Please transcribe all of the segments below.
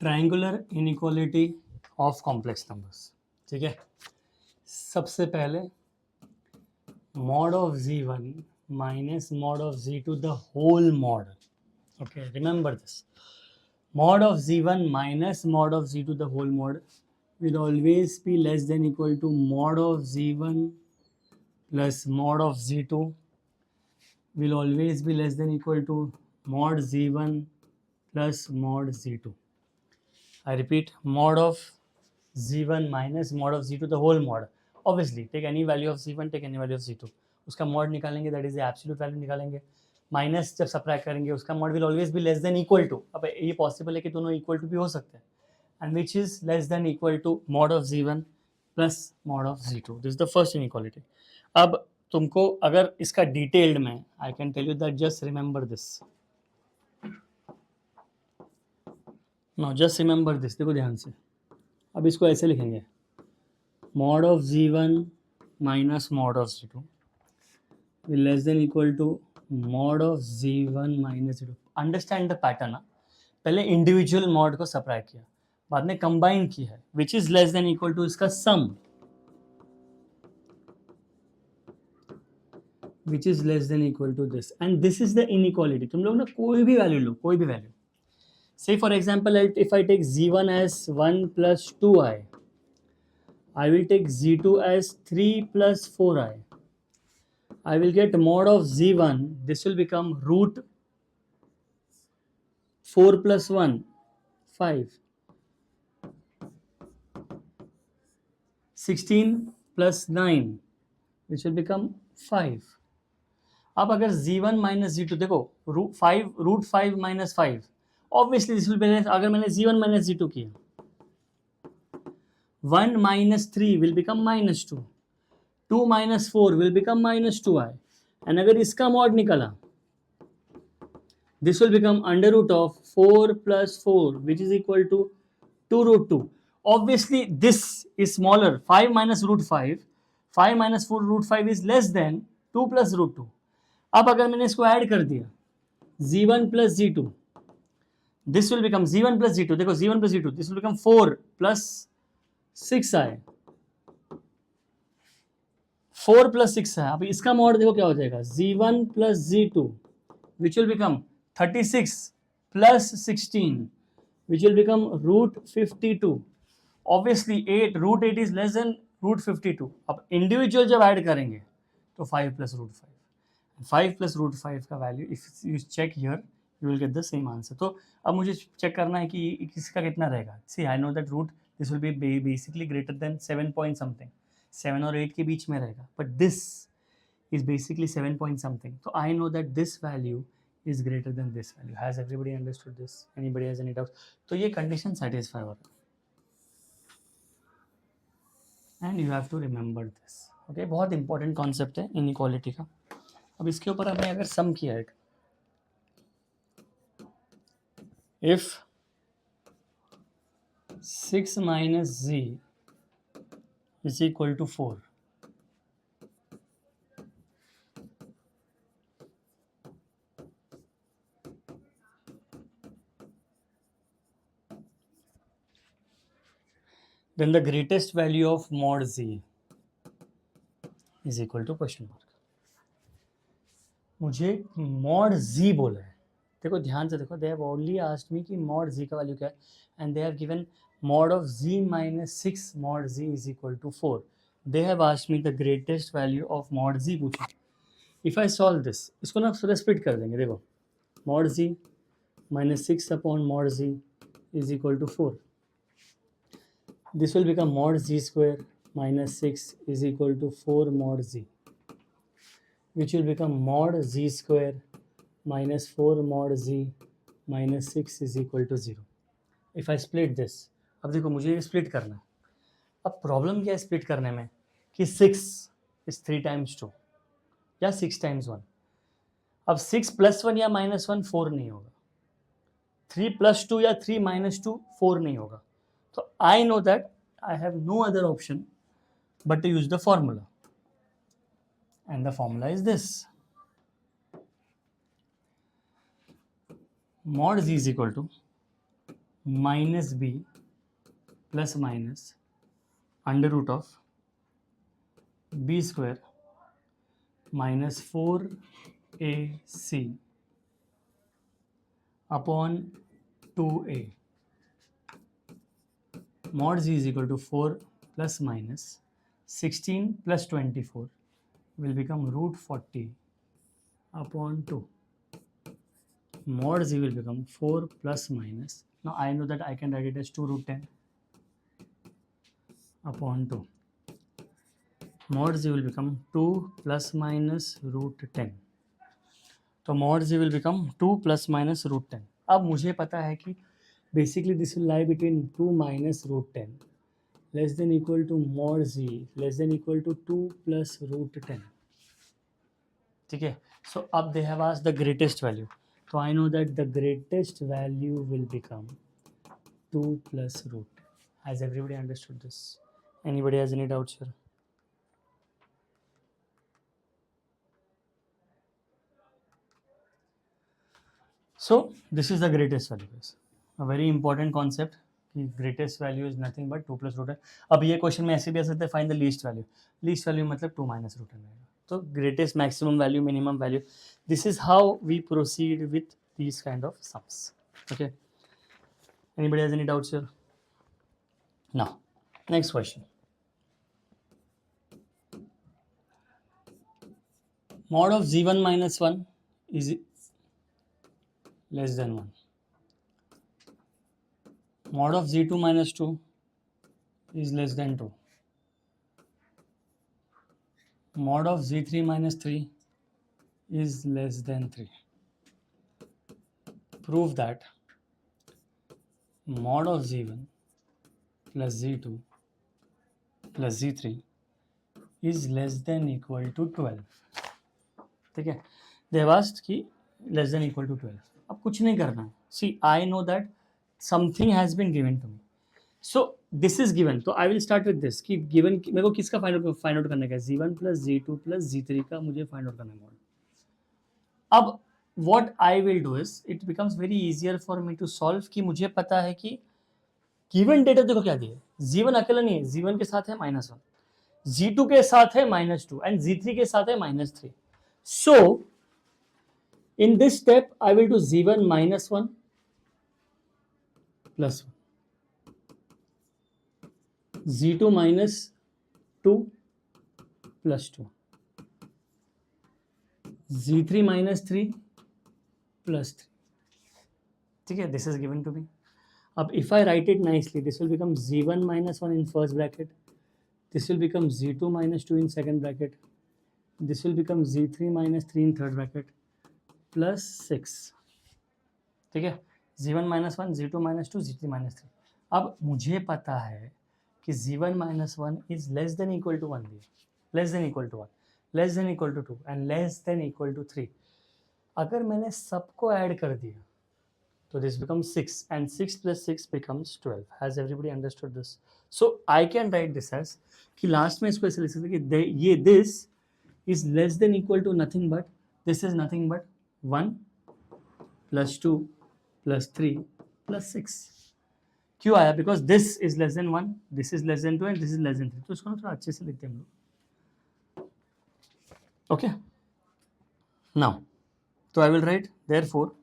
Triangular inequality of complex numbers. ठीक है, सबसे पहले mod of z1 minus mod of z2 the whole mod. Okay, remember this. Mod of z1 minus mod of z2 the whole mod will always be less than equal to mod of z1 plus mod of z2 will always be less than equal to mod z1 plus mod z2. I repeat, mod of z1 minus mod of z2 the whole mod. Obviously take any value of z1, take any value of z2, उसका mod निकालेंगे, that is the absolute value निकालेंगे, minus जब subtract करेंगे उसका mod will always be less than equal to. अब ये possible है कि दोनों इक्वल टू भी हो सकते हैं, and which is less than equal to mod of z1 plus mod of z2. This is the first inequality. अब तुमको अगर इसका डिटेल्ड में I can tell you that just remember this. No just remember this, देखो ध्यान से. अब इसको ऐसे लिखेंगे, mod of z1 minus mod of z2 will less than equal to mod of z1 minus z2. Understand the pattern. पहले individual mod को subtract किया, बाद में कंबाइन किया है, which is less than equal to इसका sum, which is less than equal to this, and this is the inequality. तुम लोग ना कोई भी वैल्यू लो, कोई भी value. Say for example, if I take z1 as 1 plus 2i, I will take z2 as 3 plus 4i. I will get mod of z1, this will become root 4 plus 1, 5. 16 plus 9, which will become 5. अब अगर z1 minus z2, देखो root 5 minus 5, obviously this will be less. अगर मैंने z1 minus z2 किया, 1 minus 3 will become minus 2, 2 minus 4 will become minus 2i, and अगर इसका mod निकला, this will become under root of 4 plus 4, which is equal to 2 root 2. Obviously this is smaller, 5 minus root 5, 5 minus 4 root 5 is less than 2 plus root 2. अब अगर मैंने इसको add कर दिया, z1 plus z2, this will become z1 plus z2, देखो z1 plus z2, this will become 4 plus 6i, 4 plus 6 है. अब इसका मॉड देखो क्या हो जाएगा, z1 plus z2, which will become 36 plus 16, which will become root 52. Obviously 8 root 8 is less than root 52. अब individual जब ऐड करेंगे तो 5 plus root 5, 5 plus root 5 का value if you check here you will get the same answer. तो अब मुझे check करना है कि इसका कितना रहेगा. See, I know that root this will be basically greater than 7 point something, 7 और 8 के बीच में रहेगा, but this is basically 7 point something. So I know that this value is greater than this value. Has everybody understood this? Anybody has any doubts? तो ये condition satisfy हो रहा है, and you have to remember this. Okay, बहुत important concept है inequality का. अब इसके ऊपर हमने अगर sum किया है, if 6 minus z is equal to 4, then the greatest value of mod z is equal to question mark. मुझे mod z बोला है, देखो ध्यान से देखो, they have only asked me कि mod z का वैल्यू क्या है, and they have given mod of z minus 6 mod z is equal to 4. They have asked me the greatest value of mod z पूछा. If I solve this, इसको ना थोड़ा split कर देंगे. देखो mod z minus 6 upon mod z is equal to 4. This will become mod z square minus 6 is equal to 4 mod z, which will become mod z square minus 4 mod z minus 6 is equal to 0. If I split this, अब देखो मुझे ये split करना है. अब problem क्या है split करने में कि 6 is 3 times 2 या 6 times 1. अब 6 plus 1 या minus 1 4 नहीं होगा, 3 plus 2 या 3 minus 2 4 नहीं होगा. So I know that I have no other option but to use the formula, and the formula is this: mod z is equal to minus B plus minus under root of B square minus 4ac upon 2a mod z is equal to 4 plus minus 16 plus 24 will become root 40 upon 2. Mod z will become 4 plus minus, now I know that I can write it as 2 root 10 upon 2. Mod z will become 2 plus minus root 10. तो mod z will become 2 plus minus root 10. अब मुझे पता है कि basically this will lie between 2 minus root 10 less than equal to mod z less than equal to 2 plus root 10. ठीक है, so अब they have asked the greatest value, so I know that the greatest value will become 2 plus root. Has everybody understood this? Anybody has any doubts here? So this is the greatest value, guys. A very important concept कि greatest value is nothing but 2 plus root 10. अब ये question में ऐसे भी आ सकता है, find the least value. Least value मतलब 2 माइनस रूट 10 रहेगा. तो greatest maximum value minimum value, this is how we proceed with these kind of sums. Okay, anybody has any doubts here? Now next question. Mod of z1 minus 1 is less than 1. Mod of z2 minus 2 is less than 2. Mod of z3 minus 3 is less than 3. Prove that mod of z1 plus z2 plus z3 is less than equal to 12. ठीक है, they have asked कि less than equal to 12. अब कुछ नहीं करना है. See, I know that something has been given to me. So this is given. तो I will start with this कि given मेरे को किसका फाइंड आउट करने का है, z1 plus z2 plus z3 का मुझे फाइंड आउट करना है मॉड. अब what I will do is it becomes very easier for me to solve कि मुझे पता है कि given data देखो क्या दिया है. z1 अकेला नहीं है, z1 के साथ है -1, z2 के साथ है -2 एंड z3 के साथ है -3. So in this step I will do z1 minus 1 plus 1, z2 minus 2 plus 2, z3 minus 3 plus 3. ठीक है, this is given to me. अब if I write it nicely, this will become z1 minus 1 in first bracket, this will become z2 minus 2 in second bracket, this will become z3 minus 3 in third bracket plus 6. ठीक है, z1 minus 1, z2 minus 2, z3 minus 3. अब मुझे पता है कि z1 minus 1 is less than equal to 1 दिया, less than equal to 1, less than equal to 2 and less than equal to 3. अगर मैंने सबको ऐड कर दिया तो this becomes 6 and 6 plus 6 becomes 12. Has everybody understood this? So I can write this as कि last में इसको ऐसे लिख सकते हैं कि ये this is less than equal to nothing but this is nothing but 1 plus 2 plus 3 plus 6. क्यों आया? Because this is less then 1, this is less then 2 and this is less then 3. तो इसको ना थोड़ा अच्छे से लिखते हैं हम लोग. ओके, नाउ तो आई will right therefore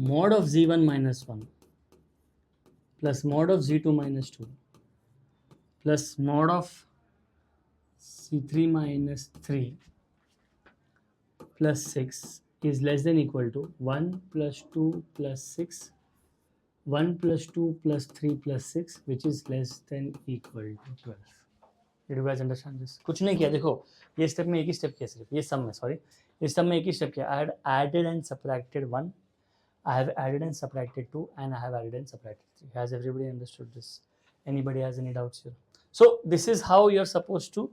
mod of z1 minus 1 plus mod of z2 minus 2 plus mod of c3 minus 3 plus 6 is less than equal to 1 plus 2 plus 6, 1 plus 2 plus 3 plus 6 which is less than equal to 12. Did you guys understand this? कुछ नहीं किया, देखो ये step में एक ही step किया, सिर्फ ये सम में, सॉरी इस सम में एक ही स्टेप किया. I had added and subtracted 1, I have added and subtracted 2 and I have added and subtracted 3. Has everybody understood this? Anybody has any doubts here? So this is how you are supposed to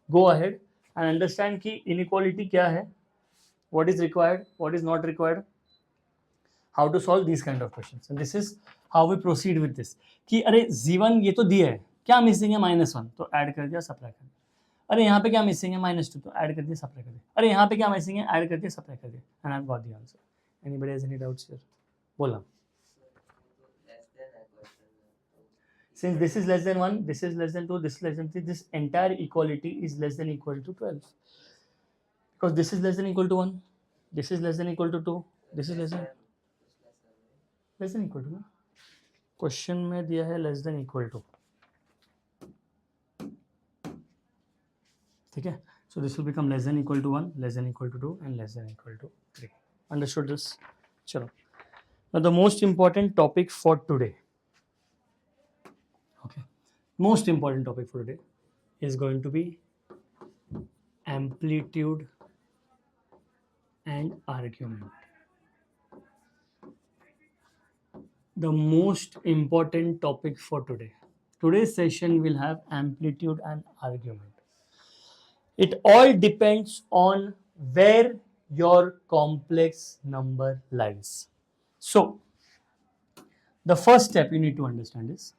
go ahead and understand कि inequality क्या है, what is required, what is not required, how to solve these kind of questions, and this is how we proceed with this. कि अरे z1 ये तो दिया है, क्या मिसिंग है -1 तो ऐड कर दिया, सब्ट्रैक्ट कर दिया. अरे यहाँ पे क्या मिसिंग है -2 तो ऐड कर दिया, सब्ट्रैक्ट कर दिया. अरे यहाँ पे क्या मिसिंग है, ऐड कर दिया, सब्ट्रैक्ट कर दिया, and I have got the answer. Anybody has any doubts here? बोला. Since this is less than 1, this is less than 2, this is less than 3, this entire equality is less than equal to 12. Because this is less than equal to 1, this is less than equal to 2, this is less than equal to. Question में दिया है less than equal to, ठीक है. So this will become less than equal to 1, less than equal to 2 and less than equal to 3. Understood this? चलो. Now the most important topic for today, okay, most important topic for today is going to be amplitude and argument. The most important topic for today. Today's session will have amplitude and argument. It all depends on where your complex number lies. So, the first step you need to understand is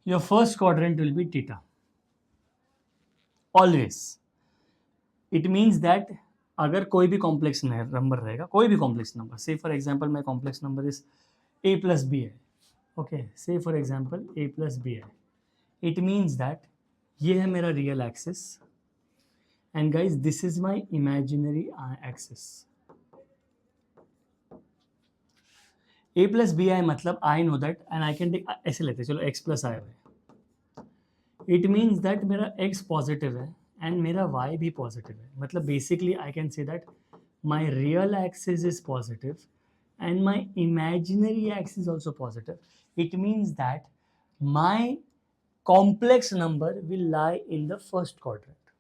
your first quadrant will be theta. Always. It means that अगर कोई भी complex number रहेगा, कोई भी complex number, say for example my complex number is a plus b है, okay, say for example a plus b है, it means that ये है मेरा real axis and guys this is my imaginary axis. a plus b है मतलब I know that and I can take, ऐसे लेते चलो x plus i है, इट मीन्स दैट मेरा x पॉजिटिव है and मेरा y भी पॉजिटिव है. मतलब basically I can say that my real axis is positive and my imaginary axis is also positive. It means that my complex number will lie in the first quadrant.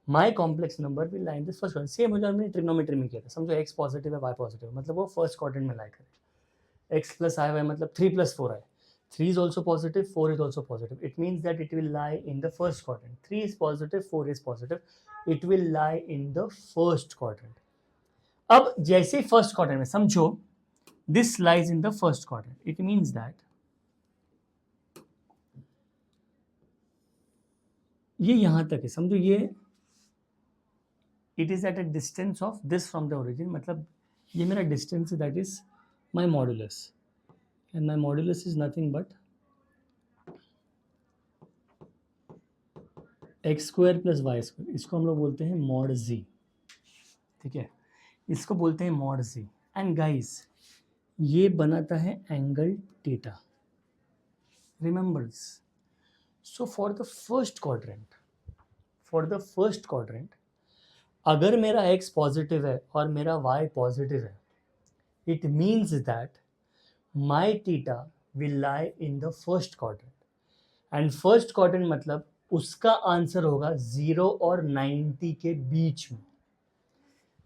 My complex number will lie in the first quadrant. Same हो जाए मैंने trigonometry में किया था. समझो x positive है y positive है, मतलब वो फर्स्ट क्वाड्रेंट में लाई करे. x plus i y मतलब 3 plus 4i. 3 is also positive, 4 is also positive. It means that it will lie in the first quadrant. 3 is positive, 4 is positive. It will lie in the first quadrant. अब जैसे first quadrant में समझो this lies in the first quadrant, it means that ये यहां तक है. समझो ये it is at a distance of this from the origin, मतलब ये मेरा डिस्टेंस है, that is my modulus and my modulus is nothing but X square plus Y square. इसको हम लोग बोलते हैं मॉड जी, ठीक है, इसको बोलते हैं मॉड जी. एंड गाइस ये बनाता है angle theta. Remember this. So for the first quadrant अगर मेरा x पॉजिटिव है और मेरा y पॉजिटिव है, it means that my theta will lie in the first quadrant. And first quadrant मतलब उसका आंसर होगा 0 और 90 के बीच में.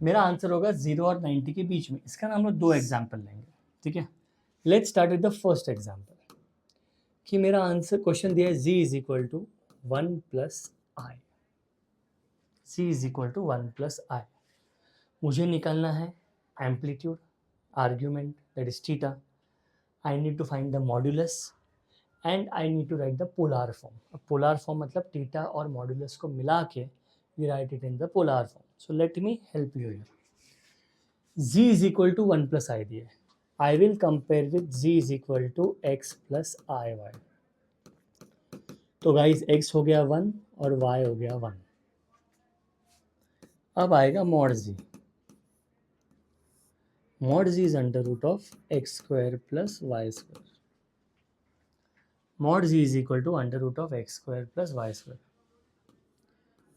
मेरा आंसर होगा 0 और 90 के बीच में. इसका हम लोग 2 एग्जाम्पल लेंगे, ठीक है. Let's start with the first example कि मेरा आंसर क्वेश्चन दिया है z is equal to 1 plus i. z is equal to 1 plus i. मुझे निकालना है amplitude, argument that is theta. I need to find the modulus and I need to write the polar form. Polar form मतलब theta और modulus को मिला के we write it in the polar form. So let me help you here. Z is equal to 1 plus i दिया है. I will compare with z is equal to x plus iy. तो guys x हो गया 1 और y हो गया 1. अब आएगा mod z. Mod z is under root of x square plus y square. Mod z is equal to under root of x square plus y square,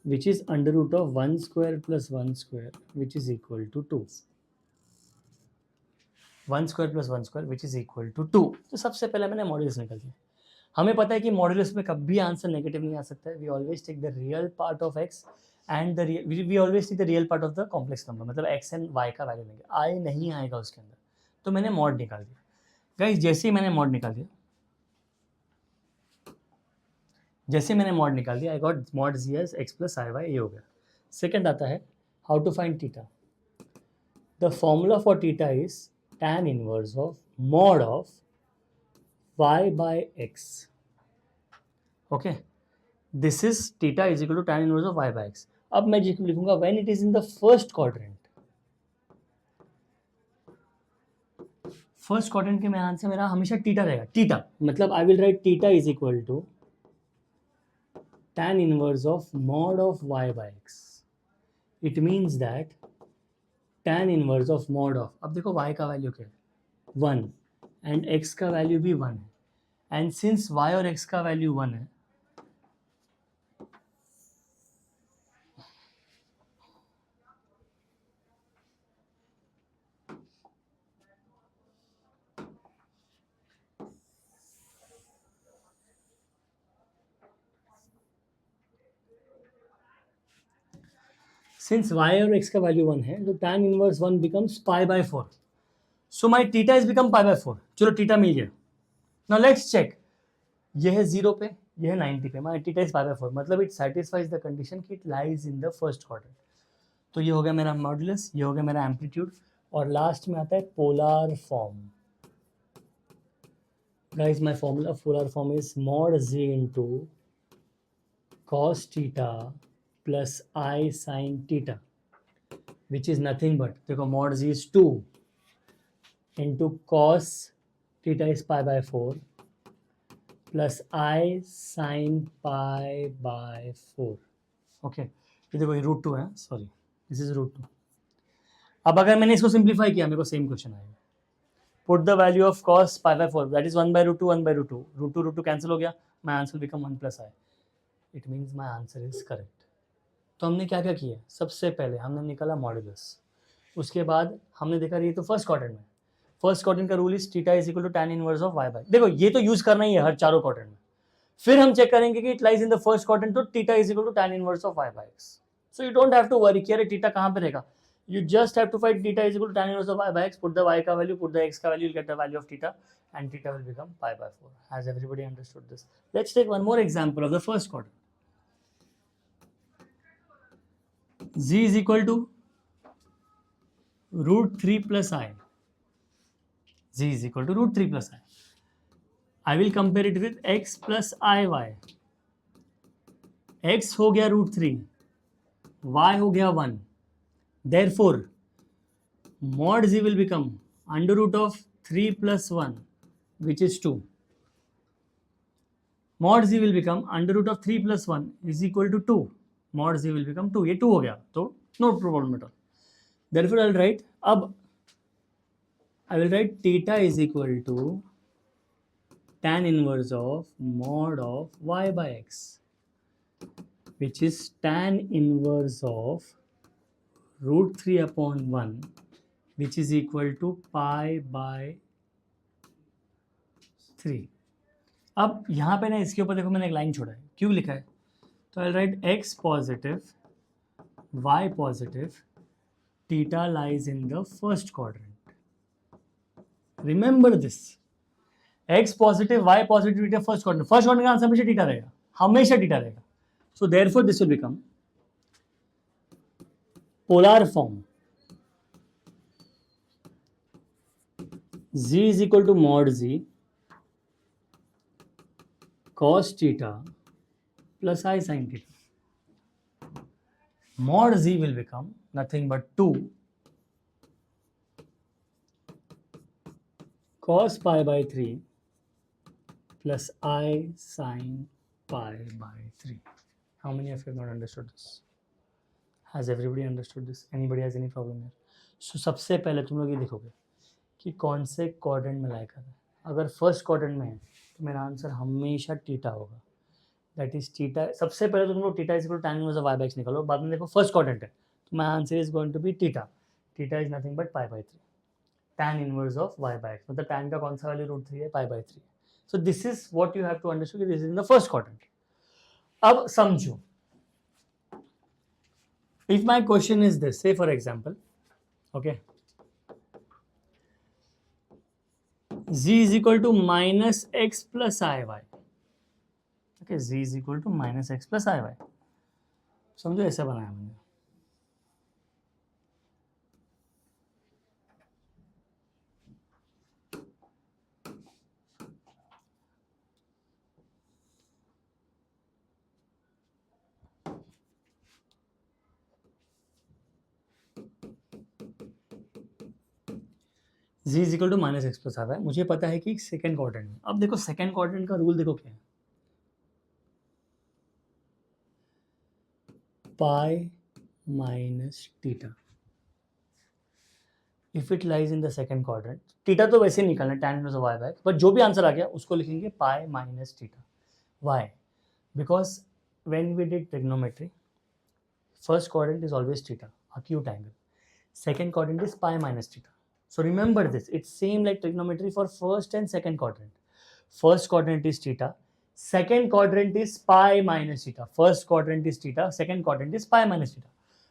which is under root of 1 square plus 1 square, which is equal to 2. 1 square plus 1 square, which is equal to 2. तो सबसे पहले मैंने modulus निकाल दिया. हमें पता है कि मॉड्यूलस में कभी आंसर नेगेटिव नहीं आ सकता है. We always take the real part of x and we always take the real part of the complex number, मतलब x एंड y का वैल्यू लेंगे. i नहीं आएगा उसके अंदर, तो मैंने मॉड निकाल दिया. गाइस जैसे ही मैंने मॉड निकाल दिया, I got mod z as x plus I Y. ये हो गया. सेकेंड आता है how to find theta. The formula for theta is tan inverse of mod of y by x. Okay, this is theta is equal to tan inverse of y by x. अब मैं लिखूंगा when it is in the first quadrant. First quadrant के में answer मेरा हमेशा theta रहेगा. Theta मतलब आई will write theta is equal to tan inverse of mod of y by x. It means that tan inverse of mod of, अब देखो y का value क्या है 1 एंड x का वैल्यू भी 1 है, एंड सिंस y और x का वैल्यू 1 है, since y और x का वैल्यू 1 है तो tan inverse 1 becomes pi by 4. So my theta has become pi by 4. चलो थीटा मिल गया. Now let's check. ये है 0 पे, ये है 90 पे. My theta is pi by 4. मतलब it satisfies the condition कि it lies in the first quadrant. तो ये हो गया मेरा मॉडुलस, ये हो गया मेरा एम्पलीट्यूड, और लास्ट में आता है polar form. Guys my formula polar form is mod z into cos theta plus I sin theta, which is nothing but, देखो mod z is 2 into cos theta is pi by 4 plus I sin pi by 4. Okay ये देखो ये √2 है, sorry this is √2. अब अगर मैंने इसको simplify किया मेरे को सेम क्वेश्चन आएगा. Put the value of cos pi by 4, that is 1 by √2 1 by √2, √2 cancel हो गया, my answer become 1 plus I. It means my answer is correct. तो हमने क्या क्या किया, सबसे पहले हमने निकाला मॉडुलस, उसके बाद हमने देखा ये तो फर्स्ट क्वाड्रेंट में, फर्स्ट क्वाड्रेंट का rule is theta is equal to tan inverse of y by, देखो ये तो यूज करना ही है हर चारों क्वाड्रेंट में. फिर हम चेक करेंगे कि it lies in the first quadrant, तो theta is equal to tan inverse of y by x. So you don't have to worry कि अरे थीटा कहां पे रहेगा, you just have to find theta is equal to tan inverse of y by x, put the y का value, put the x का value, you'll get the value of theta, and theta will become pi by 4. Has everybody understood this? Let's take one more example of the first quadrant. Z is equal to √3 plus I. Z is equal to √3 plus I. I will compare it with x plus IY. x हो गया √3, y हो गया 1. Therefore, mod z will become under root of 3 plus 1, which is 2. Mod z will become under root of 3 plus 1 is equal to 2. Mod z will become 2. ये 2 हो गया, तो no problem at all. Therefore, I'll write, अब I will write theta is equal to tan inverse of mod of y by x, which is tan inverse of √3 upon 1, which is equal to pi by 3. अब यहाँ पे ना इसके ऊपर देखो मैंने एक लाइन छोड़ा है, क्यों लिखा है, तो I write x positive y positive theta lies in the first quadrant. Remember this, x positive y positive theta first quadrant, first quadrant का आंसर हमेशा थीटा रहेगा, हमेशा थीटा रहेगा. So therefore this will become polar form. Z is equal to mod z cos theta plus I sin theta. Mod z will become nothing but 2 cos pi by 3 plus I sin pi by 3. How many of you have not understood this? Has everybody understood this? Anybody has any problem here? So सबसे पहले तुम लोग ये देखोगे कि कौन से quadrant में लाई कर है. अगर फर्स्ट क्वाड्रेंट में है तो मेरा आंसर हमेशा थीटा होगा. That is theta. सबसे पहले तो तुम लोग theta is equal to tan inverse of y by x निकालो, बाद में देखो फर्स्ट क्वाड्रेंट है तो my answer is going to be theta. Theta is nothing but pi by 3. tan inverse of y by x मतलब tan का कौन सा वैल्यू √3 है, pi by 3. So this is what you have to understand, this is in the first quadrant. अब समझो, if my question is this, say for example, okay, z is equal to minus x plus iy. Okay, z is equal to minus x plus iy. समझो ऐसा बनाया मैंने. z is equal to minus X plus half है, मुझे पता है कि second quadrant में। अब देखो सेकेंड क्वाड्रेंट का रूल देखो क्या है, pi minus theta if it lies in the second quadrant. Theta तो वैसे निकालना tan inverse of y by, but जो भी आंसर आ गया उसको लिखेंगे pi minus theta. Why? Because when we did trigonometry, first quadrant is always theta, acute angle. Second quadrant is pi minus theta. So remember this, it's same like trigonometry for first and second quadrant. First quadrant is theta, second quadrant is pi minus theta. First quadrant is theta, second quadrant is pi minus theta.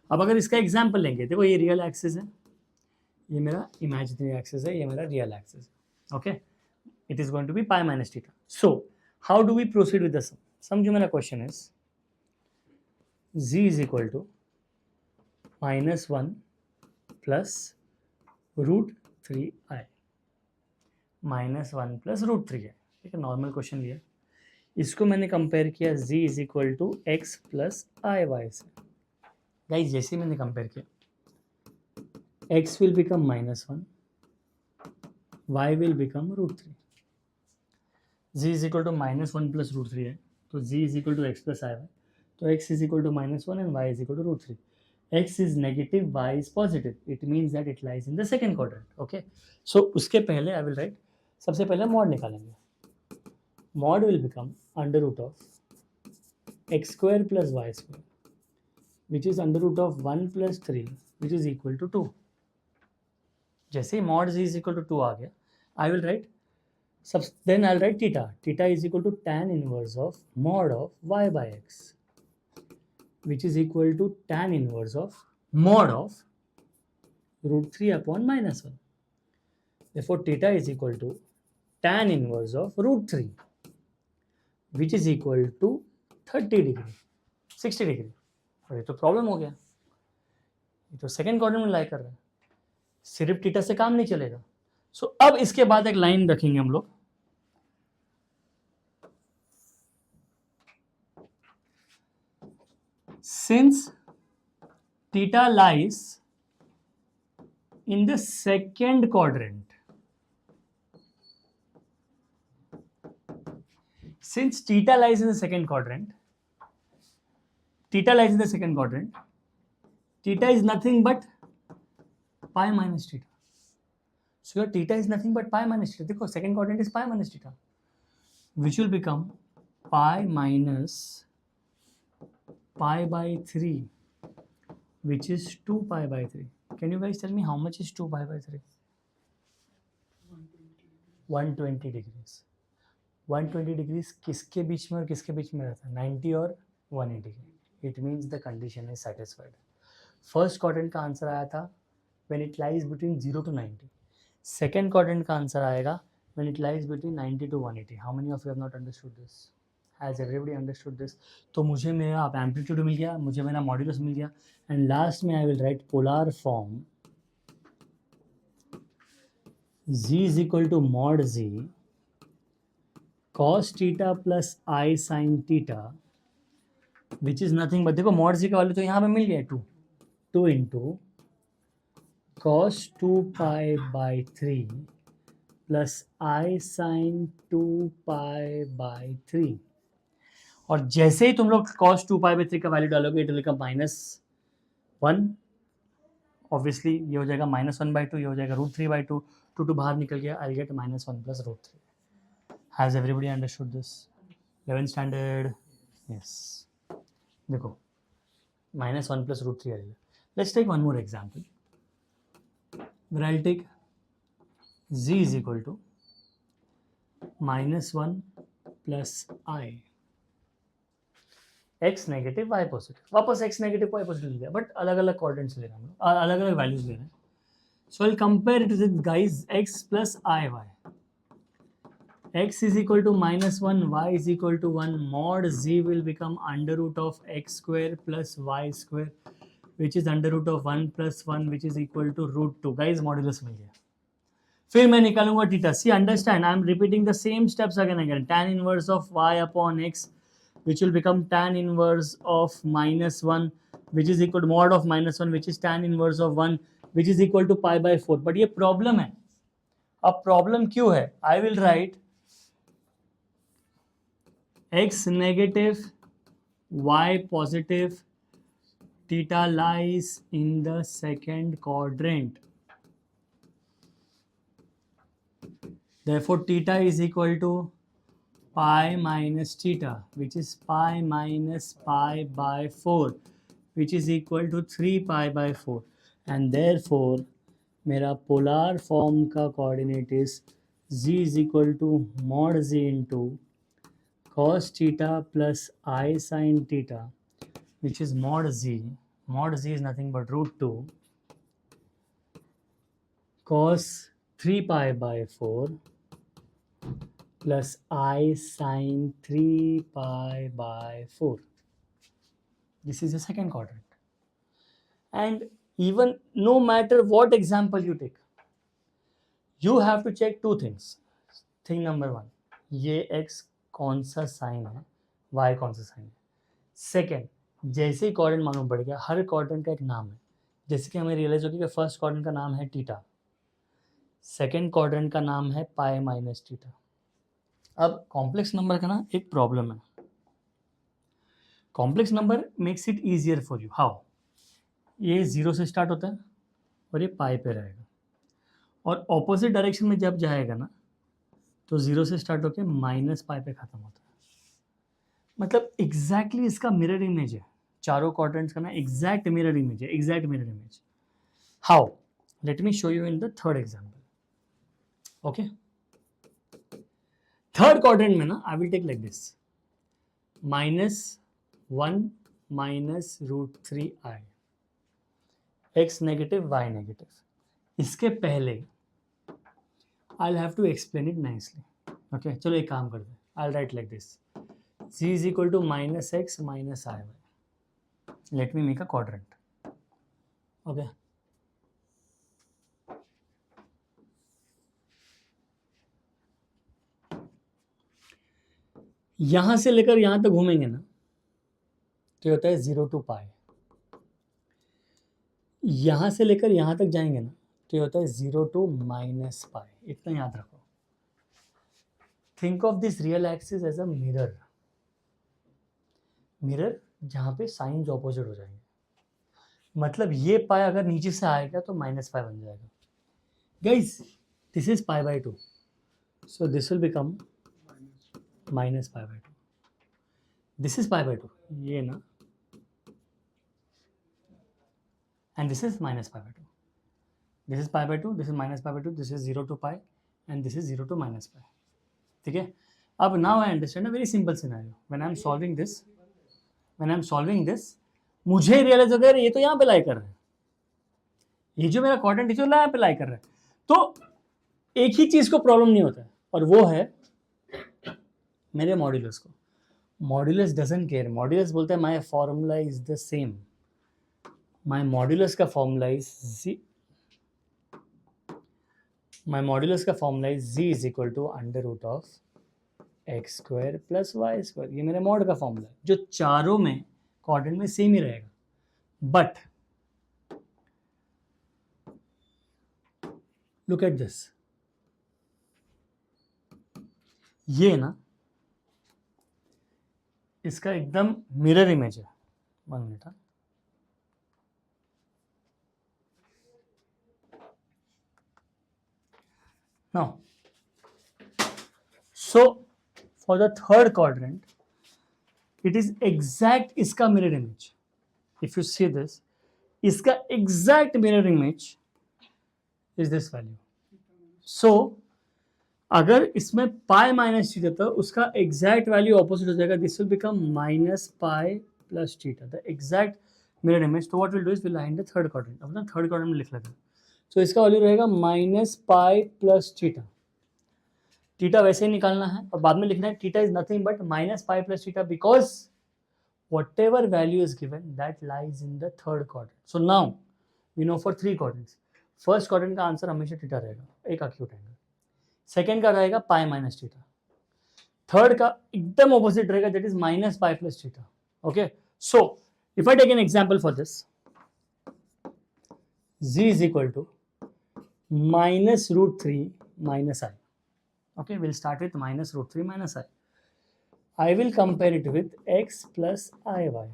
अब अगर इसका example लेंगे, देखो ये real axis है, ये मेरा imaginary axis है, ये मेरा रियल एक्सिस है, okay, it is going to be pi minus theta. So how do we proceed with the sum? Sum जो मेरा question is z is equal to minus 1 plus root 3i, minus 1 plus root 3 है, ठीक है, normal question लिया, इसको मैंने compare किया z is equal to X plus I Y से। गाइस जैसे मैंने कंपेयर किया, x will become minus 1, y will become root 3, z is equal to minus 1 plus root 3 है, तो z is equal to X plus I Y, तो x is equal to minus 1 and y is equal to root 3. x is negative, y is positive. It means that it lies in the second quadrant. Okay. So उसके पहले I will write, सबसे पहले mod निकालेंगे. Mod will become under root of x square plus y square, which is under root of 1 plus 3, which is equal to 2. जैसे ही mod z is equal to 2 आ गया, I will write, then I'll write theta. Theta is equal to tan inverse of mod of y by x, which is equal to tan inverse of mod of root 3 upon minus 1. Therefore, theta is equal to tan inverse of root 3, which is equal to 30 degree, 60 degree. और ये तो problem हो गया, ये तो second quadrant में लाई कर रहा है, सिर्फ थीटा से काम नहीं चलेगा। सो अब इसके बाद एक लाइन रखेंगे हम लोग, since theta lies in the second quadrant, since theta lies in the second quadrant, theta lies in the second quadrant, theta is nothing but pi minus theta. So your theta is nothing but pi minus theta. देखो second quadrant is pi minus theta, which will become pi minus pi by 3, which is 2 pi by 3. Can you guys tell me how much is 2 pi by 3? 120 degrees. 120 degrees किसके बीच में और किसके बीच में रहता है? 90 और 180 के। It means the condition is satisfied. First quadrant का आंसर आया था when it lies between 0 to 90. Second quadrant का आंसर आएगा when it lies between 90 to 180. How many of you have not understood this? Has everybody understood this? तो मुझे मेरा अब amplitude मिल गया, मुझे मेरा मॉड्यूलस मिल गया, एंड लास्ट में आई will right polar form z is equal to mod z cos theta plus I sin theta, which is nothing but, देखो mod z का वैल्यू तो यहाँ पे मिल गया 2 into cos 2 pi by 3 plus I sin 2 pi by 3, और जैसे ही तुम लोग cos 2 pi by 3 का वैल्यू डालोगे, इट विल बिकम -1, ऑब्वियसली ये हो जाएगा -1/2, ये हो जाएगा √3/2, 2 बाहर निकल गया, I get -1 plus √3. Has everybody understood this? 11th standard? Yes. देखो -1 प्लस √3 आएगा. Let's take one more example, where I will take z is equal to -1 plus i, x negative y positive, वापस x नेगेटिव y पॉजिटिव लिया, but अलग अलग coordinates ले रहे हैं हम लोग, अलग अलग वैल्यूज ले रहे हैं. So I compare it with guys x plus i y. x is equal to -1, y is equal to 1, mod z will become under root of x square plus y square, which is under root of 1 plus 1, which is equal to √2. Guys modulus मिल गया. फिर मैं निकालूंगा theta. See understand, I am repeating the same steps again. tan inverse of y upon x, which will become tan inverse of -1, which is equal to mod of -1, which is tan inverse of 1, which is equal to pi by 4. But ये problem है, अब problem क्यों है? आई will right x negative, y positive, theta lies in the second quadrant. Therefore, theta is equal to pi minus theta, which is pi minus pi by 4, which is equal to 3 pi by 4. And therefore, मेरा polar form का coordinate is z is equal to mod z into cos theta plus I sin theta, which is mod z. Mod z is nothing but root 2 cos 3 pi by 4 plus I sin 3 pi by 4. This is the second quadrant. And even no matter what example you take, you have to check two things. Thing number one, ये x कौन सा sign है, y कौन सा sign है. Second, जैसे ही quadrant मालूम पड़ गया, हर क्वाड्रेंट का एक नाम है. जैसे कि हमें रियलाइज हो गया कि फर्स्ट क्वाड्रेंट का नाम है थीटा, सेकेंड क्वाड्रेंट का नाम है पाई माइनस थीटा. अब कॉम्प्लेक्स नंबर का ना एक प्रॉब्लम है. Complex number makes it easier for you. How? ये जीरो से स्टार्ट होता है और ये पाई पे रहेगा, और ऑपोजिट डायरेक्शन में जब जाएगा ना तो जीरो से स्टार्ट होकर माइनस पाई पे खत्म होता है. मतलब एग्जैक्टली इसका मिरर इमेज है. चारों क्वाड्रेंट्स का ना एग्जैक्ट मिरर इमेज है, exact mirror image. How? Let me show you in the third example. Okay, third quadrant में ना I will take like this, -1 minus root 3i, x negative y negative. इसके पहले I'll have to explain it nicely. Okay, चलो एक काम करते हैं. I'll write like this, z is equal to minus x minus iy. Let me make a quadrant. Okay. यहां से लेकर यहां तक घूमेंगे ना तो ये होता है 0 to पाई. यहां से लेकर यहां तक जाएंगे ना तो ये होता है 0 to माइनस पाई. इतना याद रखो. Think of this real axis as a mirror. Mirror जहां पे साइंस ऑपोजिट हो जाएंगे. मतलब ये पाई अगर नीचे से आएगा तो माइनस पाई बन जाएगा. Guys, this is pi by 2, so this will become minus pi by 2. This is pi by 2, ये ना, and this is minus pi by 2. This is pi by 2, this is minus pi by 2, this is 0 to pi, and this is 0 to minus pi. ठीक है. अब now I understand a very simple scenario. When I am solving this, मुझे realise हो गया ये तो यहाँ पे लाई कर रहा है, ये जो मेरा क्वाड्रेंट है यहाँ पे लाई कर रहा है. तो एक ही चीज को प्रॉब्लम नहीं होता है, और वो है मेरे मॉड्यूलस को. Modulus doesn't care. मॉड्यूलस बोलता है my formula is the same. My modulus का formula is z is equal to under root of x square plus Y square. ये मेरे मॉड का फॉर्मूला है जो चारों में क्वाड्रेंट में सेम ही रहेगा. बट लुक एट दिस, ये ना इसका एकदम मिरर इमेज है. 1 minute. Now, so for the third quadrant, it is exact इसका mirror image. If you see this, इसका exact mirror image is this value. So, अगर इसमें पाई माइनस थीटा था, उसका exact value opposite हो जाएगा. This will become minus pi plus theta, the exact mirror image. So what we'll do is we'll line the third quadrant. अब ना third quadrant में लिख लेते हैं. तो इसका वैल्यू रहेगा minus pi plus theta. Theta वैसे ही निकालना है और बाद में लिखना है theta is nothing but minus pi plus theta, because whatever value is given that lies in the third quadrant. So now we know for 3 quadrants. First quadrant का answer हमेशा थीटा रहेगा, एक एक्यूट एंगल. सेकेंड का रहेगा पाई minus theta. Third का एकदम opposite रहेगा, that is minus pi plus theta. Okay, so if I take an example for this, z is equal to minus root 3 minus I. Okay, we'll start with minus root 3 minus I. I will compare it with x plus IY.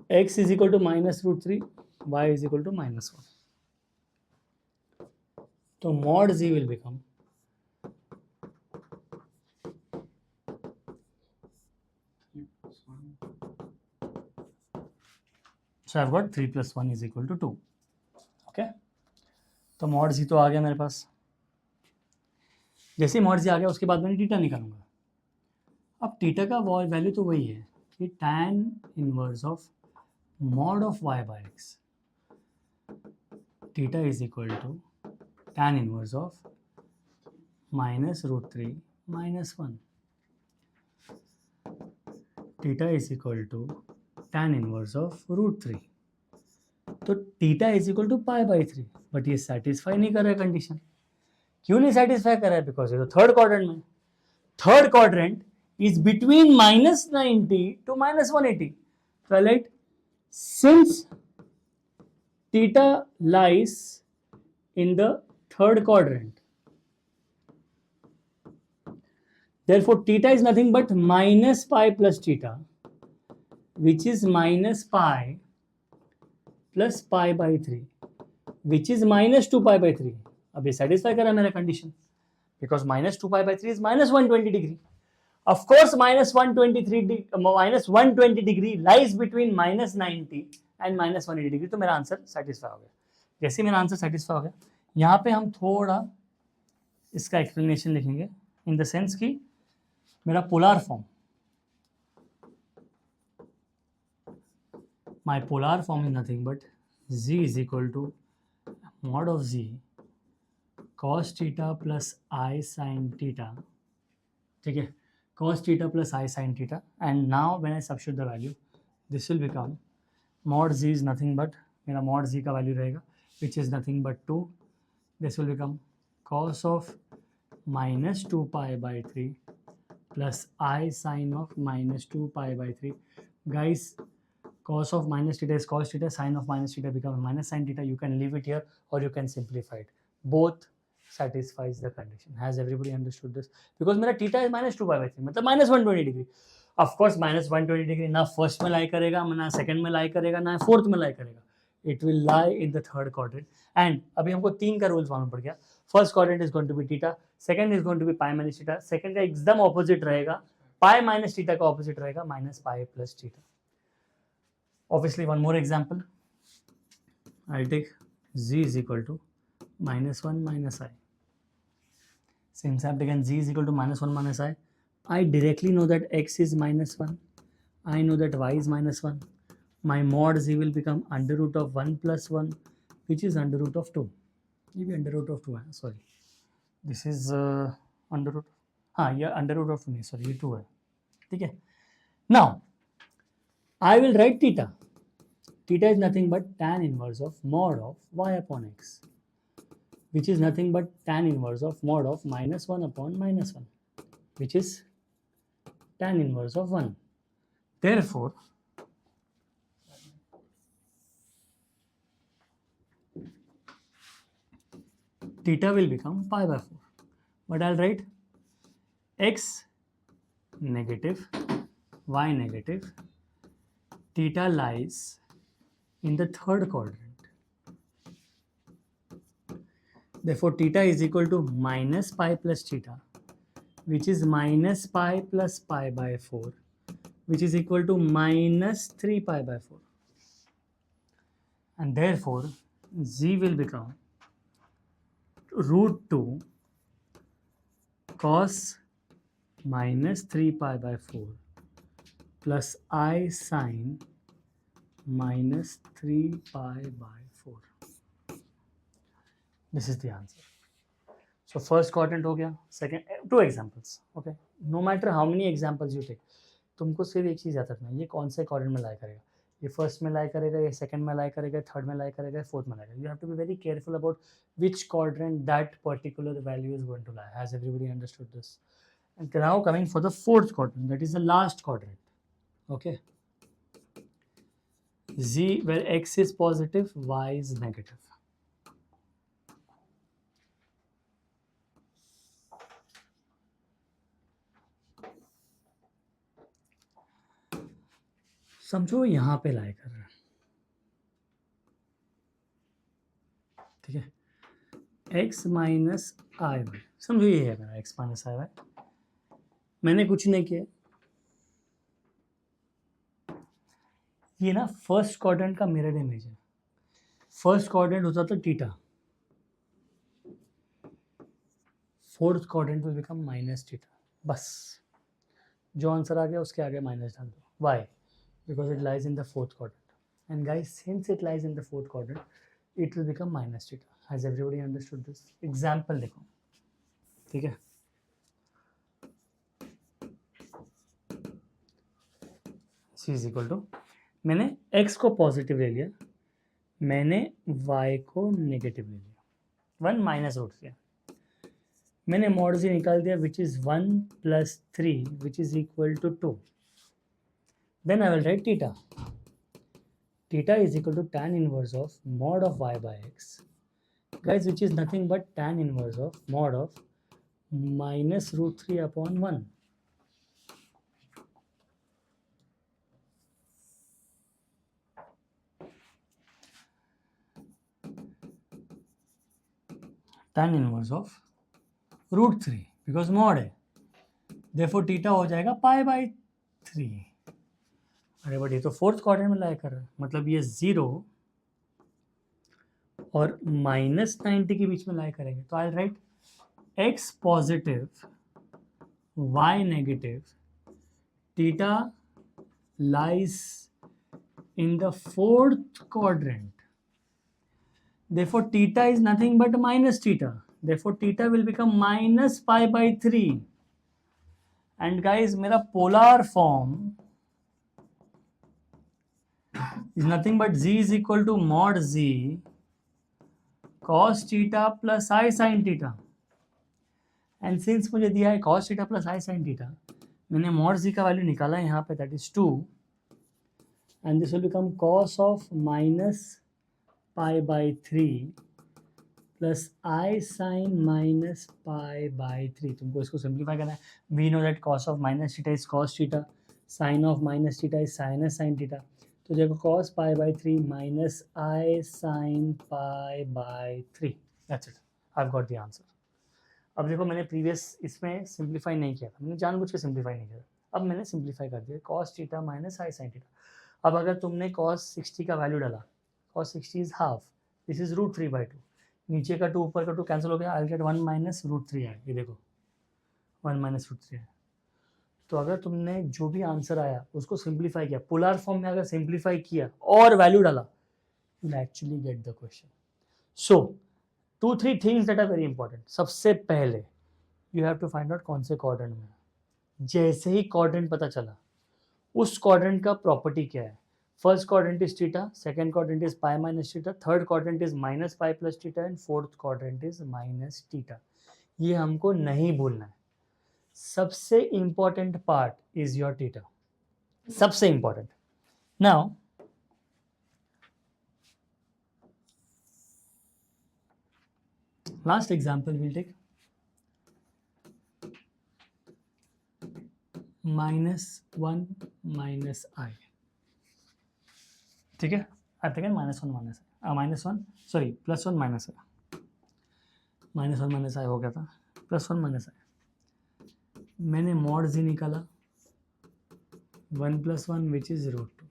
X is equal to minus root 3, y is equal to minus 1. So mod z will become so I've got 3 plus 1 is equal to 2. Okay, तो mod z तो आ गया मेरे पास. जैसे mod z आ गया उसके बाद मैंने theta निकालूंगा. अब थीटा का वैल्यू तो वही है कि tan inverse of mod of y by x. Theta is equal to tan inverse of minus root 3 minus 1. Theta is equal to tan inverse of root 3. तो theta is equal to pi by 3. But ये satisfy नहीं कर रहा है condition. क्यों नहीं satisfy कर रहा है? बिकॉज ये तो थर्ड क्वाड्रेंट में. Third quadrant is between minus 90 to minus 180. So I write since theta lies in the third quadrant, therefore theta is nothing but minus pi plus theta, which is minus pi plus pi by 3, which is minus 2 pi by 3. अब ये satisfy कर रहा है मेरा condition, because minus 2 pi by 3 is minus 120 degree. Of course, minus 120 degree lies between minus 90 and minus 180 degree. तो मेरा answer satisfy हो गया. जैसे मेरा आंसर satisfy हो गया, यहाँ पे हम थोड़ा इसका explanation लिखेंगे in the sense कि मेरा polar form, my polar form is nothing but z is equal to mod of z cos theta plus I sin theta. ठीक है, cos theta plus I sin theta, and now when I substitute the value, this will become mod z is nothing but मेरा mod z का value रहेगा which is nothing but 2. This will become cos of minus 2 pi by 3 plus I sin of minus 2 pi by 3. Guys, cos of minus theta is cos theta, sin of minus theta becomes minus sin theta. You can leave it here or you can simplify it. Both satisfies the condition. Has everybody understood this? Because मेरा theta is minus 2 pi by 3, मतलब minus 120 degree. Of course minus 120 degree ना first में lie करेगा, ना second में lie करेगा, ना fourth में lie करेगा. It will lie in the third quadrant. And अभी हमको 3 का rules मालूम पड़ गया. First quadrant is going to be theta, second is going to be pi minus theta, second का एकदम opposite रहेगा, pi minus theta का opposite रहेगा minus pi plus theta. Obviously one more example. I'll take z is equal to minus 1 minus I. Since I've taken z is equal to minus 1 minus I directly know that x is minus 1. I know that y is minus 1. My mod z will become under root of 1 plus 1, which is under root of 2. Maybe under root of 2. Sorry. This is under root. Yeah, under root of 2. Sorry, ये 2 है. ठीक है. Now, I will write theta. Theta is nothing but tan inverse of mod of y upon x, which is nothing but tan inverse of mod of minus 1 upon minus 1, which is tan inverse of 1. Therefore, theta will become pi by 4. But I'll write x negative, y negative, theta lies in the third quadrant. Therefore, theta is equal to minus pi plus theta, which is minus pi plus pi by 4, which is equal to minus 3 pi by 4. And therefore, z will become root 2 cos minus 3 pi by 4 plus I sin minus 3 pi by 4. This is the answer. So first quadrant हो गया, second, 2 examples. Okay, no matter how many examples you take, तुमको सिर्फ एक चीज़ याद रखना है, ये कौन से quadrant में lie करेगा. ये फर्स्ट में लाई करेगा, ये सेकंड में लाई करेगा, थर्ड में लाई करेगा, फोर्थ में लाई करेगा. You have to be very careful about which quadrant that particular value is going to lie. Has everybody understood this? And now coming for the fourth quadrant, that is the last quadrant. Okay. Z where x is positive, y is negative. समझो यहाँ पे लाई कर रहा है, ठीक है, x minus आई Y, समझो ये है मेरा x माइनस आई वाई, मैंने कुछ नहीं किया, ये ना फर्स्ट क्वाड्रेंट का मिरर इमेज है, फर्स्ट क्वाड्रेंट होता था theta, fourth quadrant will become minus theta, बस जो आंसर आ गया उसके आगे माइनस डाल दो, why, because it lies in the fourth quadrant, and guys since it lies in the fourth quadrant it will become minus theta, has everybody understood this? Example देखो, ठीक है, c इज इक्वल टू, मैंने x को positive ले लिया, मैंने y को negative ले लिया, 1 माइनस रूट किया, मैंने मॉड z निकाल दिया which is 1 plus 3 which is equal to 2, then I will write theta, theta is equal to tan inverse of mod of y by x, guys, which is nothing but tan inverse of mod of minus root 3 upon 1. Tan inverse of root 3 because mod है, therefore theta हो जाएगा pi by 3. अरे but ये तो fourth quadrant में लाई कर रहा है, मतलब ये 0 और माइनस 90 के बीच में लाई करेंगे, तो I write x positive y negative, theta lies in the fourth quadrant, therefore theta is nothing but minus theta, therefore theta will become minus pi by 3, and guys मेरा polar form is nothing but z is equal to mod z cos theta plus I sin theta, and since मुझे दिया है cos theta plus I sin theta, मैंने mod z का value निकाला है यहाँ पे, that is 2, and this will become cos of minus pi by 3 plus I sin minus pi by 3, तुमको इसको सिंप्लीफाई करना है, we know that cos of minus theta is cos theta, sin of minus theta is sinus sin theta, तो देखो cos pi by 3 minus I sin pi by 3, that's it, I've got the answer. अब देखो मैंने previous इसमें simplify नहीं किया था, मैंने जानबूझ के सिंप्लीफाई नहीं किया, अब मैंने सिंप्लीफाई कर दिया, cos theta minus I sin theta, अब अगर तुमने cos 60 का वैल्यू डाला, cos 60 is half, this is root 3 by 2, नीचे का 2 ऊपर का 2 कैंसिल हो गया, आई गेट 1 माइनस रूट 3 आया, ये देखो 1 माइनस रूट 3 आया, तो अगर तुमने जो भी आंसर आया उसको सिंप्लीफाई किया, पोलर फॉर्म में अगर सिंप्लीफाई किया और वैल्यू डाला, you will actually get the question. So 2-3 things that are very important. सबसे पहले you have to find out कौन से क्वाड्रेंट में, जैसे ही क्वाड्रेंट पता चला उस क्वाड्रेंट का प्रॉपर्टी क्या है, first quadrant is theta, second quadrant is pi minus theta, third quadrant is minus pi plus theta, and fourth quadrant is minus theta. ये हमको नहीं भूलना है. सबसे important part is your theta, सबसे important. Now last example will take -1 minus i, ठीक है, I think -1 minus -1 sorry +1 minus i, -1 minus i हो गया था, +1 माइनस आई, मैंने मॉड z निकाला 1 + 1 विच इज √2,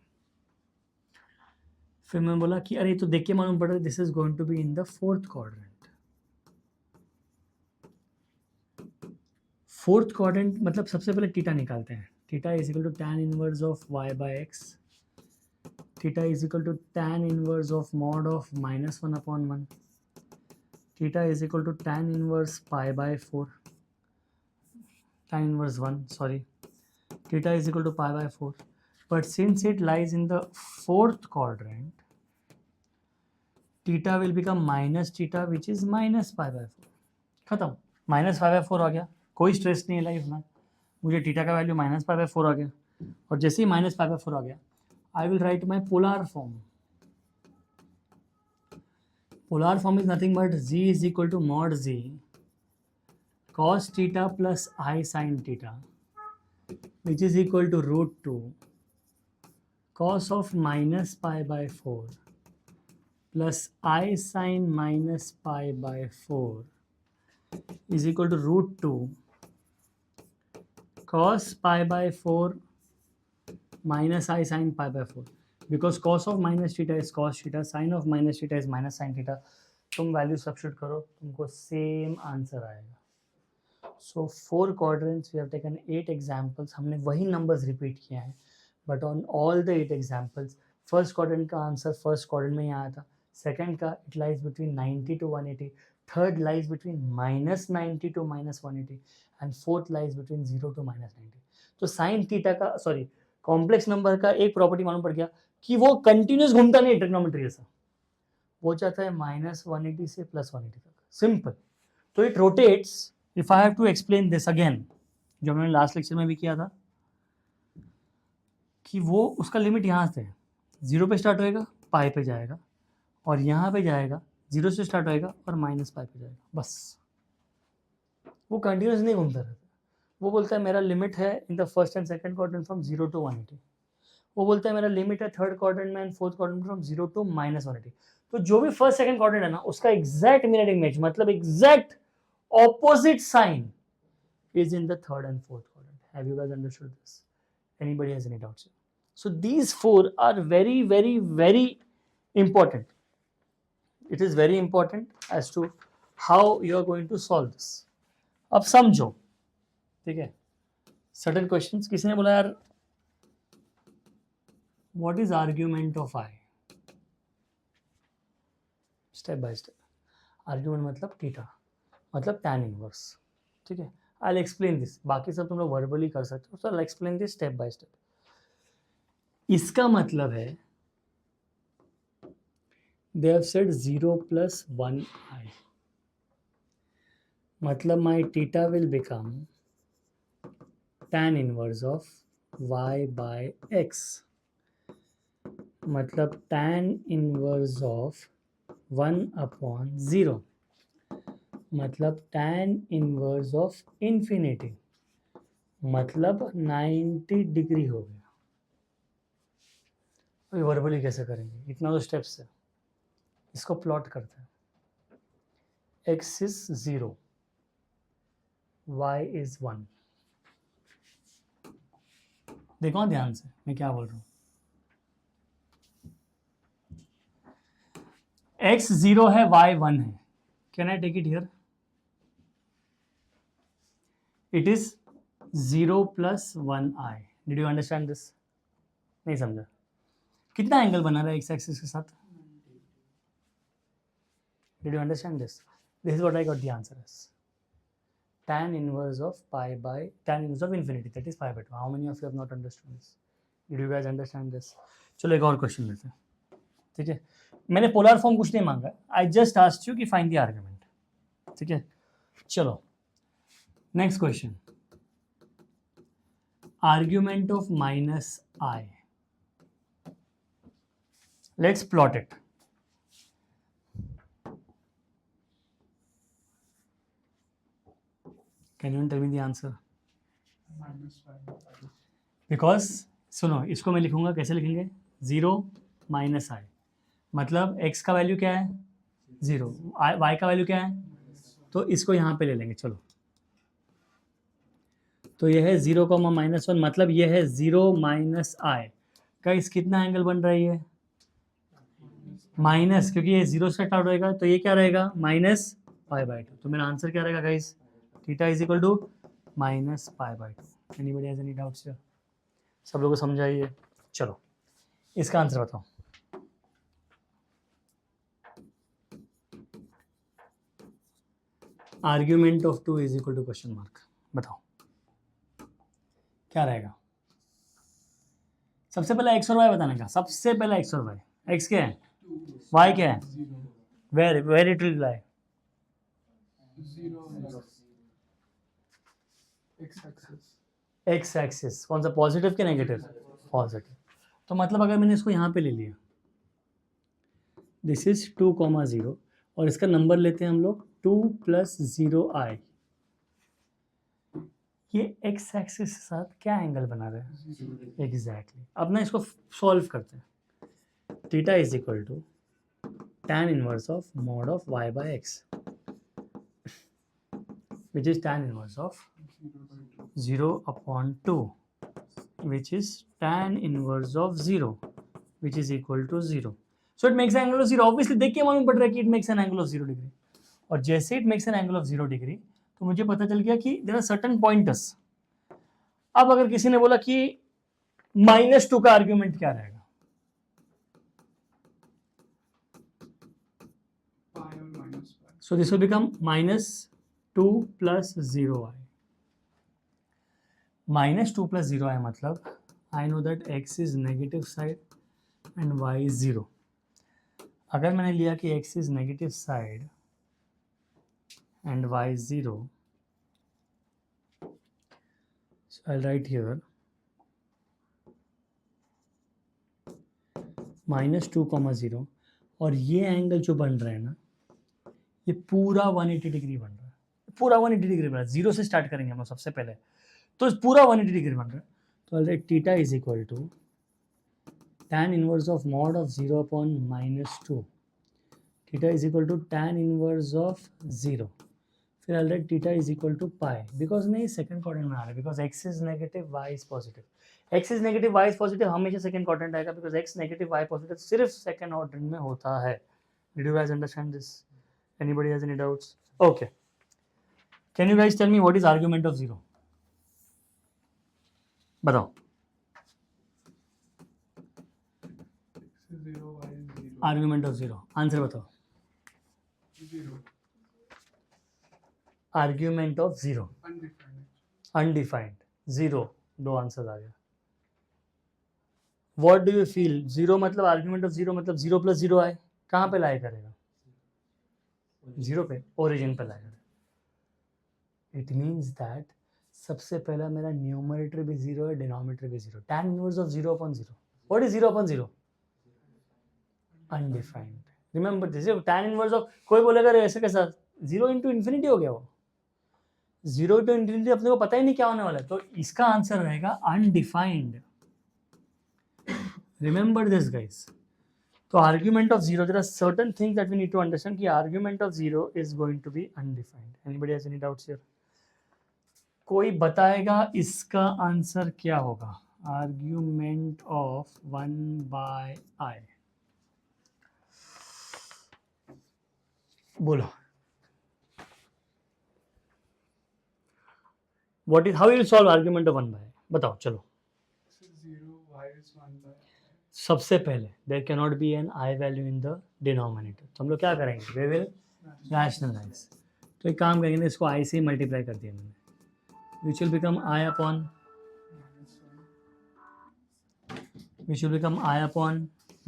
फिर मैं बोला कि अरे तो देख के मालूम पड़ रहा है this is going to be in the fourth quadrant. Fourth quadrant मतलब सबसे पहले थीटा निकालते हैं, theta is equal to tan inverse of y by x, theta is equal to tan inverse of mod of -1 upon 1, theta is equal to tan inverse pi by 4, tan inverse 1 sorry, theta is equal to pi by 4, but since it lies in the fourth quadrant, theta will become minus theta which is minus pi by 4. खत्म, minus pi by 4 आ गया, कोई stress नहीं है life में, मुझे theta का value minus pi by 4 आ गया, और जैसे ही माइनस पाई बाई 4 आ गया I will write my polar form. Polar form is nothing but z is equal to mod z cos theta plus I sin theta which is equal to √2 cos of minus pi by 4 plus I sin minus pi by 4 is equal to root 2 cos pi by 4 minus I sin pi by 4, because cos of minus theta is cos theta, sin of minus theta is minus sin theta. तुम value substitute करो, तुमको same answer आएगा. सो 4 quadrants we have taken 8 examples, हमने वही numbers repeat किया है, but on all the 8 examples first quadrant का answer first quadrant में ही आया था, second का it lies between 90 to 180, third lies between minus 90 to minus 180 and fourth lies between 0 to minus 90. तो साइन थीटा का sorry complex number का एक property मालूम पड़ गया कि वो कंटिन्यूस घूमता नहीं ट्रिग्नोमेट्री जैसा, वो चाहता है माइनस 180 से प्लस 180 तक, सिंपल. तो it rotates. If I have to explain this again, जो मैंने लास्ट लेक्चर में भी किया था, कि वो उसका लिमिट यहाँ से 0 पे स्टार्ट होएगा, पाई पे जाएगा, और यहाँ पे जाएगा 0 से स्टार्ट होएगा और माइनस पाई पे जाएगा, बस. वो कंटिन्यूस नहीं घूमता रहता. वो बोलता है मेरा लिमिट है इन the first and second quadrant from 0 to 180. वो बोलता है मेरा लिमिट है थर्ड क्वाड्रेंट में and fourth quadrant from 0 to minus 180. तो जो भी फर्स्ट सेकंड क्वाड्रेंट है ना, उसका एग्जैक्ट मिरर इमेज, मतलब exact opposite sign is in the third and fourth quadrant. Have you guys understood this? Anybody has any doubts? So these 4 are very, very, very important. It is very important as to how you are going to solve this. अब समझो, ठीक है. Certain questions. किसी ने बोला यार what is argument of I? Step by step. Argument मतलब theta, मतलब tan इनवर्स, ठीक है. आई विल एक्सप्लेन दिस, बाकी सब तुम लोग वर्बली कर सकते हो, so I will explain this step by step. इसका मतलब है they have said 0 plus 1i, मतलब my theta will become tan inverse of y by x, मतलब tan इनवर्स ऑफ 1/0, मतलब tan इनवर्स ऑफ इन्फिनिटी, मतलब 90 डिग्री हो गया. अभी वर्बली कैसे करेंगे, इतना तो स्टेप्स है. इसको प्लॉट करते हैं. x is 0, y is 1. देखो ध्यान से मैं क्या बोल रहा हूँ. x 0 है, y 1 है. Can I take it here? It is 0 plus 1i. Did you understand this? नहीं समझा. कितना एंगल बना रहा है x एक्सिस के साथ? Did you understand this? This is what I got the answer as. Tan inverse of pi by tan inverse of infinity, that is pi by 2. How many of you have not understood this? Did you guys understand this? चलो एक और question लेते हैं, ठीक है. मैंने polar form कुछ नहीं मांगा, आई जस्ट आस्क्ड यू कि फाइंड द आर्गुमेंट, ठीक है. चलो next question. Argument of minus I. Let's plot it. Can you tell me the answer? Because सुनो, इसको मैं लिखूंगा, कैसे लिखेंगे? 0 minus I, मतलब x का वैल्यू क्या है? 0, y का वैल्यू क्या है? तो इसको यहाँ पे ले लेंगे. चलो, तो यह है 0, -1, मतलब यह है 0 minus I. गाइस कितना एंगल बन रहा है ये? माइनस, क्योंकि ये 0 से स्टार्ट होएगा, तो ये क्या रहेगा? Minus pi by 2. तो मेरा आंसर क्या रहेगा guys? Theta is equal to minus pi by 2. Anybody has any doubts here? सब लोगों को समझाइए. चलो इसका आंसर बताओ. Argument of 2 is equal to question mark. बताओ क्या रहेगा? सबसे पहले x और y बताने का. सबसे पहले x और y. x क्या है? y क्या है? Where it will lie? x axis. कौन सा? पॉजिटिव के नेगेटिव? पॉजिटिव. तो मतलब अगर मैंने इसको यहाँ पे ले लिया, दिस इज 2, 0, और इसका नंबर लेते हैं हम लोग 2 plus 0i. ये एक्स एक्सिस के साथ क्या एंगल बना रहे हैं? एग्जैक्टली। अब ना इसको सॉल्व करते हैं। Theta is equal to tan inverse of mod of y by x, which is tan inverse of 0 upon 2, which is tan inverse of 0, which is equal to 0. So it makes an angle of 0. Obviously देख के मालूम पड़ रहा है कि it makes an angle of 0 degree. और जैसे it makes an angle of 0 degree, तो मुझे पता चल गया कि there are certain pointers. अब अगर किसी ने बोला कि -2 का आर्ग्यूमेंट क्या रहेगा? So this will become -2 plus 0i. -2 plus 0i मतलब I know that x is negative side and y is 0. अगर मैंने लिया कि x is negative side and y is 0, so I'll write here -2, 0, और ये एंगल जो बन रहा है ना, ये पूरा 180 डिग्री बन रहा है, पूरा 180 डिग्री बन रहा है। 0 से स्टार्ट करेंगे हम सबसे पहले, तो पूरा 180 डिग्री बन रहा है। तो I'll write theta is equal to tan inverse of mod of 0 upon -2. Theta is equal to tan inverse of 0. फिर I'll write theta is equal to pi, because नहीं सेकंड क्वाड्रेंट में आ रहा है, because x is negative y is positive. x is negative y is positive हमेशा second quadrant आएगा, because x negative y positive सिर्फ second quadrant में होता है. Did you guys understand this? Anybody has any doubts? Okay. Can you guys tell me what is argument of 0? बताओ. Argument of 0, answer बताओ. Argument of 0 undefined 0, दो answer आ गया. What do you feel? 0 मतलब argument of 0 मतलब 0 plus 0 आए, कहाँ पे लाया करेगा? 0 पे, ओरिजिन पे लाया करेगा. इट मीन्स दैट सबसे पहला मेरा न्यूमरेटर भी 0 है, डिनोमिनेटर भी 0. tan inverse of 0 upon 0. What is 0 upon 0? Undefined. Remember this. tan inverse of, कोई बोलेगा ऐसे कैसा 0 इंटू इन्फिनिटी हो गया, वो 0 टू इन्फिनिटी अपने को पता ही नहीं क्या होने वाला है, तो इसका आंसर रहेगा अनडिफाइंड. Remember this guys. तो argument of 0, there are certain things that we need to understand कि argument of 0 is going to be undefined. Anybody has any doubts here? कोई बताएगा इसका आंसर क्या होगा? Argument of 1/i. बोलो. What is, how you will solve argument of 1/i? बताओ चलो. 0 y is 1/i. सबसे पहले there can not be an I value in the denominator, तो हम लोग क्या करेंगे? We will rationalise. तो एक काम करेंगे, इसको आई से मल्टीप्लाई कर दिया मैंने, which will become I upon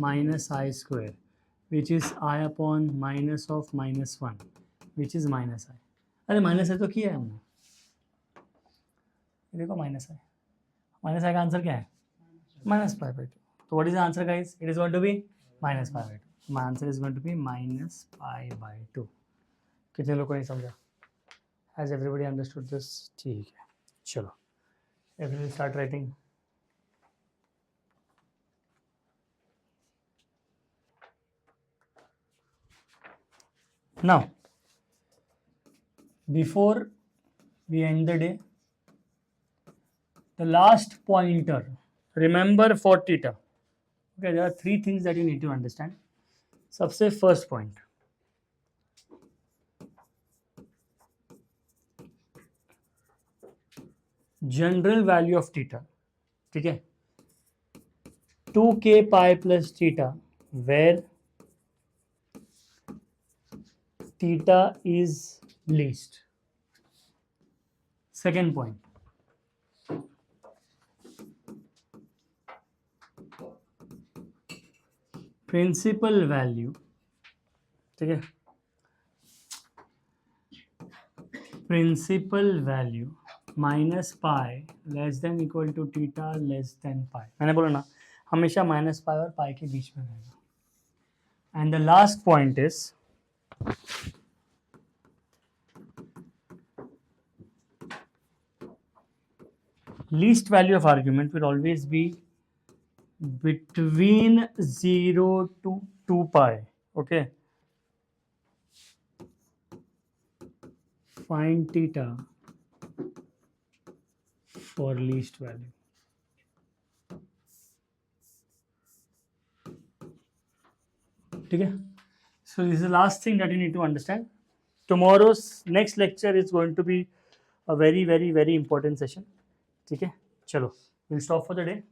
minus I square, which is I upon minus of -1, which is -i. अरे माइनस आई तो किया है हमने, देखो -i का आंसर क्या है? -π/2. तो what is the answer guys? It is going to be -π/2. My answer is going to be -π/2. कितने लोगों ने समझा? Has everybody understood this? ठीक है, चलो everybody start writing. Now before we end the day, the last pointer, remember for theta. Okay, there are 3 things that you need to understand. सबसे first point, general value of theta. ठीक है, 2k pi plus theta, where theta is least. Second point, principal value. ठीक है, principal value -π less than equal to theta less than pi. मैंने बोला ना, हमेशा -π और पाई के बीच में रहेगा. And the last point is least value of argument will always be between 0 to 2 pi. Okay, find theta for least value. Okay, so this is the last thing that you need to understand. Tomorrow's next lecture is going to be a very very very important session. Okay, chalo, we'll stop for the day.